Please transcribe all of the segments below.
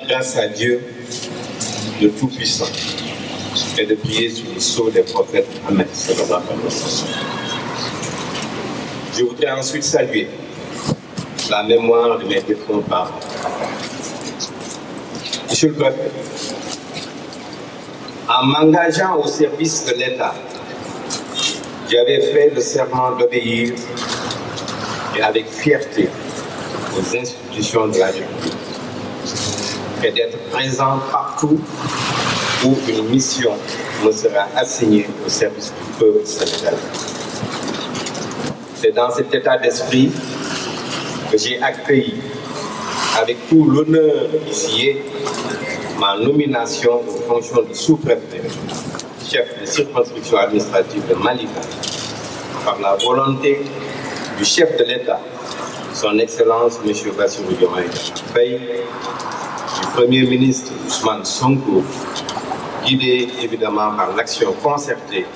Grâce à Dieu, le Tout-Puissant, et de prier sur le sceau des prophètes. Amen. Je voudrais ensuite saluer la mémoire de mes défunts parents. Monsieur le Préfet, en m'engageant au service de l'État, j'avais fait le serment d'obéir et avec fierté aux institutions de la République et d'être présent partout où une mission me sera assignée au service du peuple sénégalais. C'est dans cet état d'esprit que j'ai accueilli avec tout l'honneur ici ma nomination aux fonctions de sous-préfet, chef de circonscription administrative de Malika, par la volonté du chef de l'État, son Excellence M. Bassirou Diomaye Faye, du Premier ministre Ousmane Sonko, guidé évidemment par l'action concertée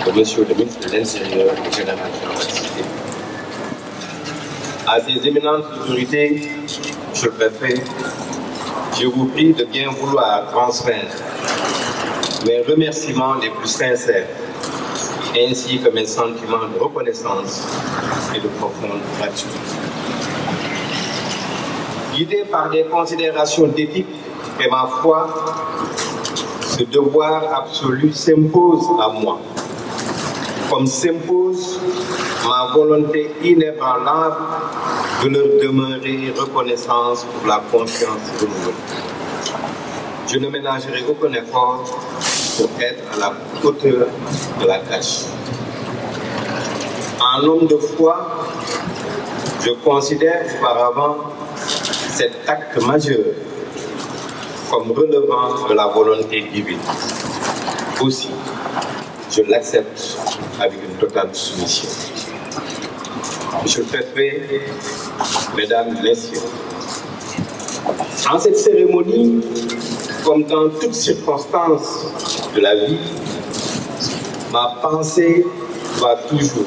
de M. le ministre de l'Intérieur, le général Jean-Baptiste. À ces éminentes autorités, M. le Préfet, je vous prie de bien vouloir transmettre mes remerciements les plus sincères, ainsi que mes sentiments de reconnaissance et de profonde gratitude. Guidé par des considérations d'éthique et ma foi, ce devoir absolu s'impose à moi, comme s'impose ma volonté inébranlable de leur demeurer reconnaissance pour la confiance renouvelée. Je ne ménagerai aucun effort pour être à la hauteur de la tâche. En homme de foi, je considère auparavant cet acte majeur comme relevant de la volonté divine. Aussi, je l'accepte avec une totale soumission. Monsieur le Préfet, Mesdames, Messieurs, en cette cérémonie, comme dans toutes circonstances de la vie, ma pensée va toujours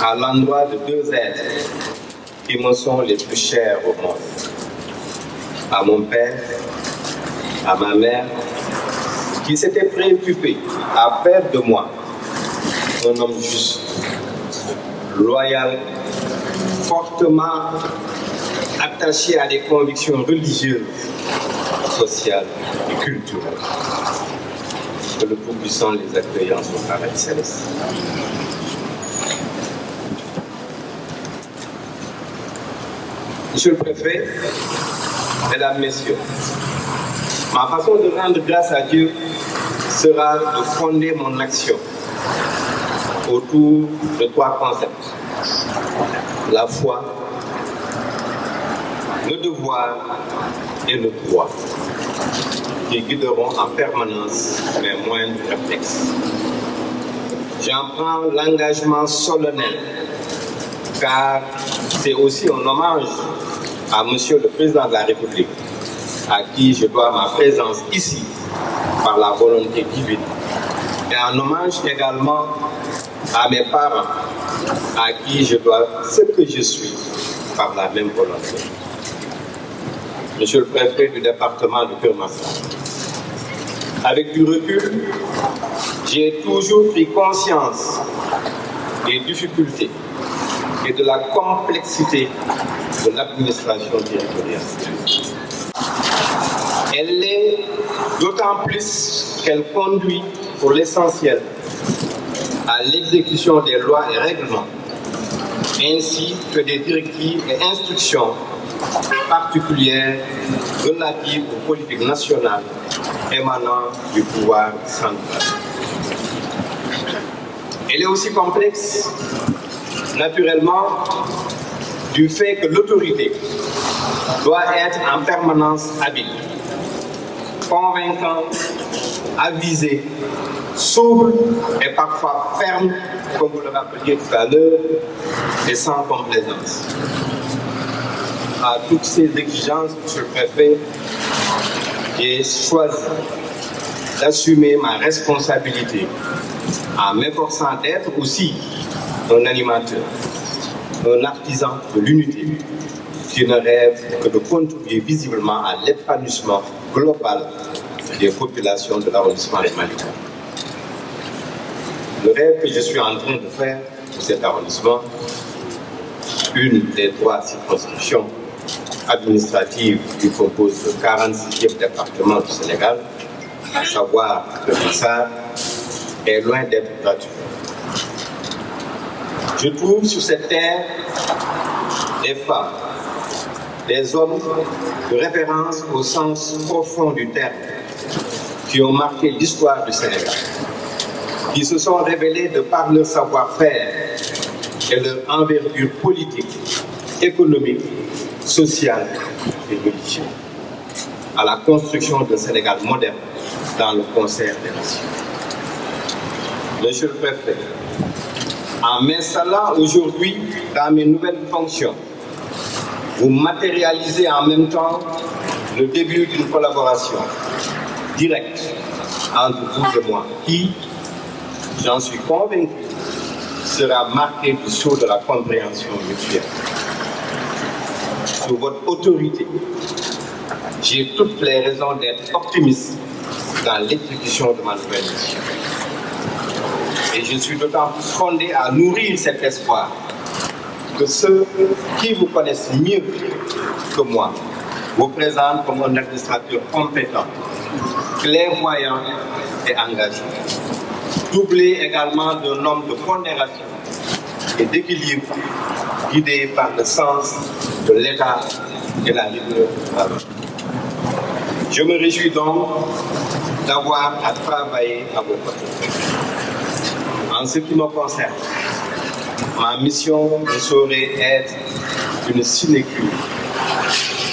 à l'endroit de deux êtres qui me sont les plus chers au monde. À mon père, à ma mère, qui s'était préoccupé à faire de moi un homme juste, loyal, fortement attaché à des convictions religieuses, sociales et culturelles. Que le Tout-Puissant les accueille en son paradis céleste. Monsieur le Préfet, Mesdames, Messieurs, ma façon de rendre grâce à Dieu sera de fonder mon action autour de trois concepts: la foi, le devoir et le droit, qui guideront en permanence mes moindres réflexes. J'en prends l'engagement solennel, car c'est aussi un hommage à Monsieur le Président de la République, à qui je dois ma présence ici par la volonté divine, et un hommage également à mes parents, à qui je dois ce que je suis par la même volonté. Monsieur le Préfet du département de Keur-Massar, avec du recul, j'ai toujours pris conscience des difficultés et de la complexité de l'administration territoriale. Elle l'est d'autant plus qu'elle conduit pour l'essentiel à l'exécution des lois et règlements, ainsi que des directives et instructions particulières relatives aux politiques nationales émanant du pouvoir central. Elle est aussi complexe, naturellement, du fait que l'autorité doit être en permanence habile, convaincante, avisée, sobre et parfois ferme, comme vous le rappeliez tout à l'heure, et sans complaisance. À toutes ces exigences, Monsieur le Préfet, j'ai choisi d'assumer ma responsabilité en m'efforçant d'être aussi un animateur, un artisan de l'unité, qui ne rêve que de contribuer visiblement à l'épanouissement global des populations de l'arrondissement de Malika. Le rêve que je suis en train de faire pour cet arrondissement, une des 3 circonscriptions administratives qui composent le 46e département du Sénégal, à savoir le Massar, est loin d'être gratuit. Je trouve sur cette terre des femmes, des hommes de référence au sens profond du terme, qui ont marqué l'histoire du Sénégal, qui se sont révélés de par leur savoir-faire et leur envergure politique, économique, sociale et religieuse, à la construction d'un Sénégal moderne dans le concert des nations. Monsieur le Préfet, en m'installant aujourd'hui dans mes nouvelles fonctions, vous matérialisez en même temps le début d'une collaboration directe entre vous et moi, qui, j'en suis convaincu, sera marquée du sceau de la compréhension mutuelle. Sous votre autorité, j'ai toutes les raisons d'être optimiste dans l'exécution de ma nouvelle mission. Et je suis d'autant plus fondé à nourrir cet espoir que ceux qui vous connaissent mieux que moi vous présentent comme un administrateur compétent, clairvoyant et engagé, doublé également d'un homme de pondération et d'équilibre, guidé par le sens de l'État et la rigueur du travail. Je me réjouis donc d'avoir à travailler à vos côtés. En ce qui me concerne, ma mission ne saurait être une sinécure.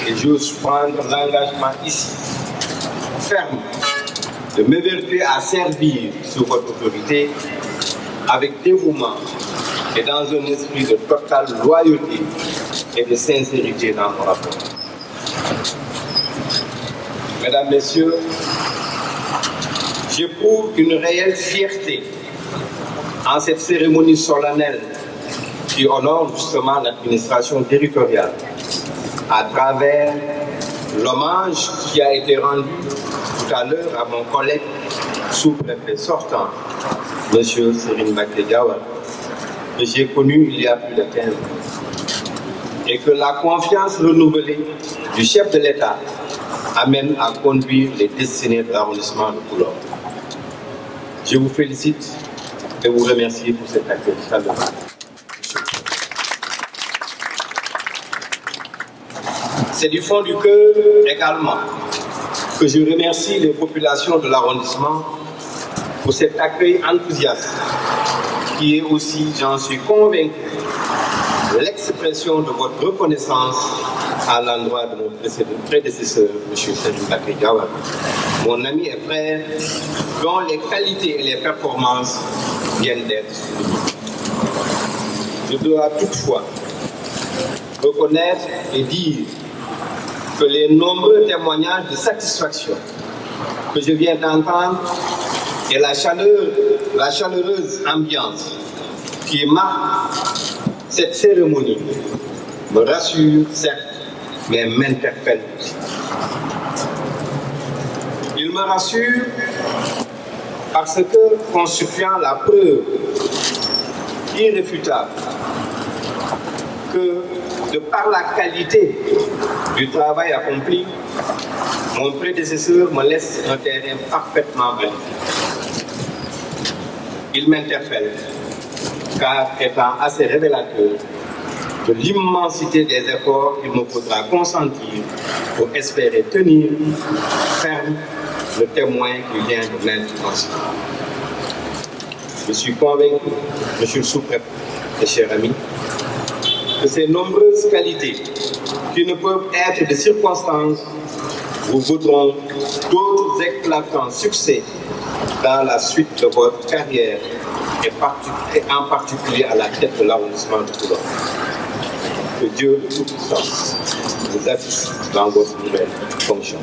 Et j'ose prendre l'engagement ici, ferme, de m'évertuer à servir sous votre autorité avec dévouement et dans un esprit de totale loyauté et de sincérité dans mon rapport. Mesdames, Messieurs, j'éprouve une réelle fierté en cette cérémonie solennelle qui honore justement l'administration territoriale à travers l'hommage qui a été rendu tout à l'heure à mon collègue sous-préfet sortant, M. Serigne Mbacké Diawara, que j'ai connu il y a plus de 15 ans. Et que la confiance renouvelée du chef de l'État amène à conduire les destinées de l'arrondissement de Koulor. Je vous félicite et vous remercie pour cet accueil chaleureux. C'est du fond du cœur également que je remercie les populations de l'arrondissement pour cet accueil enthousiaste qui est aussi, j'en suis convaincu, l'expression de votre reconnaissance à l'endroit de mon prédécesseur, M. Serigne Mbacké Diawara, mon ami et frère, dont les qualités et les performances viennent d'être soulignées. Je dois toutefois reconnaître et dire que les nombreux témoignages de satisfaction que je viens d'entendre et la chaleureuse ambiance qui marque cette cérémonie me rassure, certes, mais m'interpelle aussi. Il me rassure parce que, constituant la preuve irréfutable que, de par la qualité du travail accompli, mon prédécesseur me laisse un terrain parfaitement balisé. Il m'interpelle, car étant assez révélateur de l'immensité des efforts qu'il me faudra consentir pour espérer tenir ferme le témoin qui vient de mettre en ce moment. Je suis convaincu, monsieur le sous-préfet et chers amis, que ces nombreuses qualités qui ne peuvent être de circonstances vous vaudront d'autres éclatants succès dans la suite de votre carrière et en particulier à la tête de l'arrondissement de Koulor. Que Dieu de toute puissance vous assiste dans votre nouvelle fonction.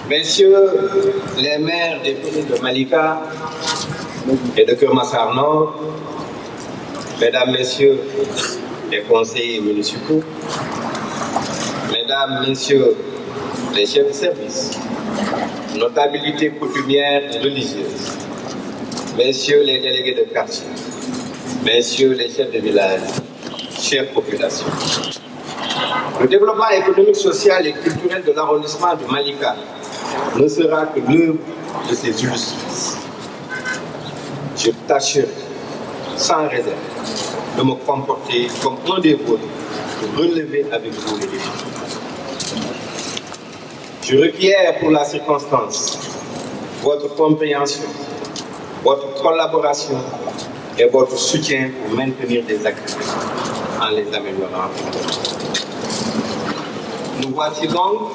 Messieurs les maires des communes de Malika et de Keur Massar Nord, Mesdames, Messieurs les conseillers municipaux, mesdames, messieurs les chefs de service, notabilités coutumières et religieuses, messieurs les délégués de quartier, messieurs les chefs de village, chères populations. Le développement économique, social et culturel de l'arrondissement de Malika ne sera que l'œuvre de ces illustres. Je tâcherai sans réserve de me comporter comme un des vôtres pour relever avec vous les défis. Je requiers pour la circonstance votre compréhension, votre collaboration et votre soutien pour maintenir des activités en les améliorant. Nous voici donc,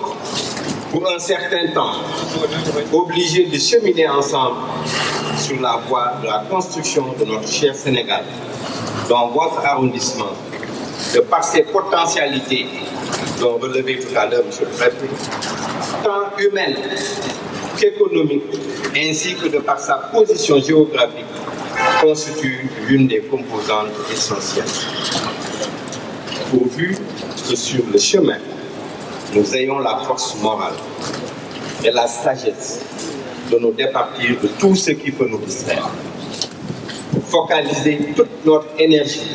pour un certain temps, obligés de cheminer ensemble sur la voie de la construction de notre cher Sénégal, dont votre arrondissement, de par ses potentialités, dont relevé tout à l'heure M. le Préfet, tant humaine qu'économique, ainsi que de par sa position géographique, constitue l'une des composantes essentielles. Pourvu que sur le chemin, nous ayons la force morale et la sagesse de nous départir de tout ce qui peut nous distraire. Focaliser toute notre énergie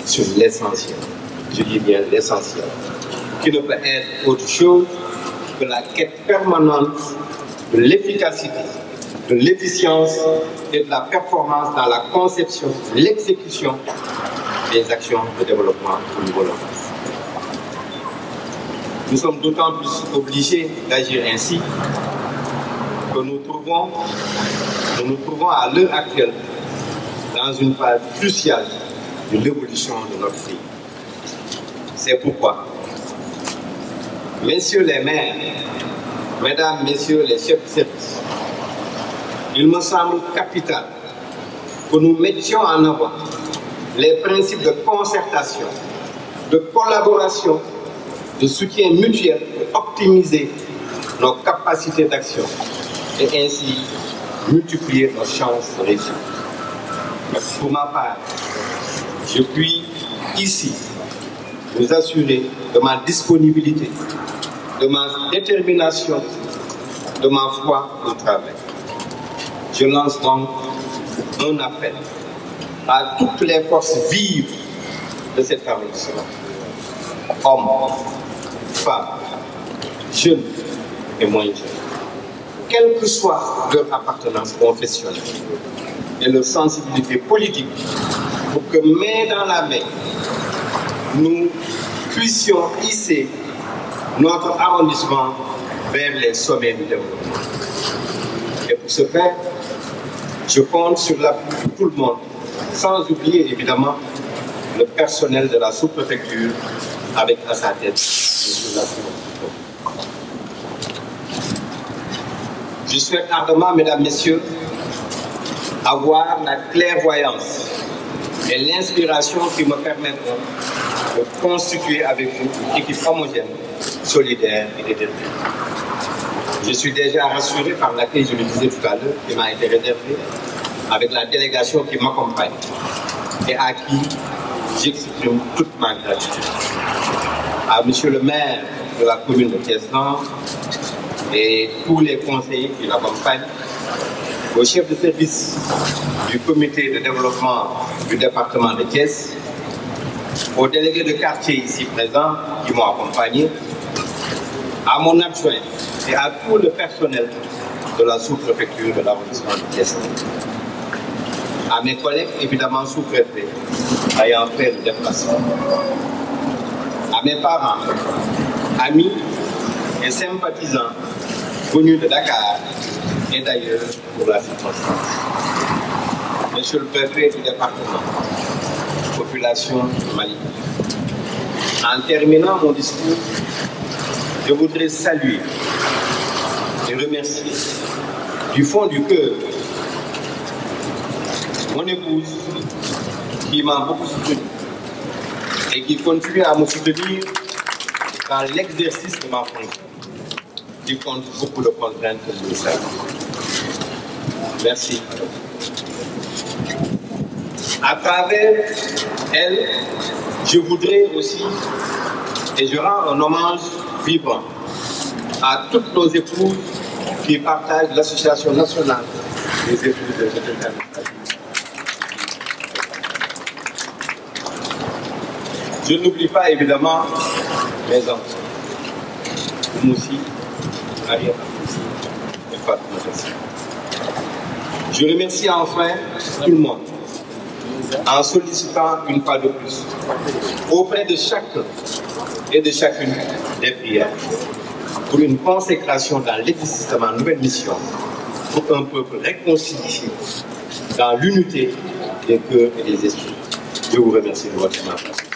sur l'essentiel. Je dis bien l'essentiel, qui ne peut être autre chose que la quête permanente de l'efficacité, de l'efficience et de la performance dans la conception, l'exécution des actions de développement au niveau local. Nous sommes d'autant plus obligés d'agir ainsi que nous nous trouvons à l'heure actuelle dans une phase cruciale de l'évolution de notre pays. C'est pourquoi, messieurs les maires, mesdames, messieurs les chefs de service, il me semble capital que nous mettions en avant les principes de concertation, de collaboration, de soutien mutuel pour optimiser nos capacités d'action et ainsi multiplier nos chances de réussite. Pour ma part, je puis ici vous assurer de ma disponibilité, de ma détermination, de ma foi au travail. Je lance donc un appel à toutes les forces vives de cet arrondissement. Hommes, femmes, jeunes et moins jeunes. Quelle que soit leur appartenance professionnelle et leur sensibilité politique, pour que main dans la main, nous puissions hisser notre arrondissement vers les sommets du développement. Et pour ce faire, je compte sur l'appui de tout le monde, sans oublier évidemment le personnel de la sous-préfecture avec à sa tête. Je souhaite ardemment, mesdames, messieurs, avoir la clairvoyance et l'inspiration qui me permettront de constituer avec vous une équipe homogène, solidaire et déterminée. Je suis déjà rassuré par l'accueil, je le disais tout à l'heure, qui m'a été réservé avec la délégation qui m'accompagne et à qui j'exprime toute ma gratitude. À monsieur le maire de la commune de Thiès-Nord et tous les conseillers qui l'accompagnent, au chef de service du comité de développement du département de Thiès, aux délégués de quartier ici présents qui m'ont accompagné, à mon adjoint et à tout le personnel de la sous-préfecture de l'arrondissement de Thiès. À mes collègues, évidemment sous-préfets, ayant fait le déplacement. À mes parents, amis et sympathisants venus de Dakar et d'ailleurs pour la circonstance. Monsieur le préfet du département, population de Mali. En terminant mon discours, je voudrais saluer et remercier du fond du cœur mon épouse qui m'a beaucoup soutenu et qui continue à me soutenir dans l'exercice de ma fonction, qui compte beaucoup de contraintes que vous le savez. Merci. À travers elle, Je voudrais aussi, et je rends un hommage vibrant à toutes nos épouses qui partagent l'Association nationale des épouses de cette internationale. Je n'oublie pas évidemment mes enfants, Moussi, Maria, et Fatou. Je remercie enfin tout le monde en sollicitant une fois de plus auprès de chacun et de chacune des prières pour une consécration dans l'exercice de ma nouvelle mission pour un peuple réconcilié dans l'unité des cœurs et des esprits. Je vous remercie de votre attention.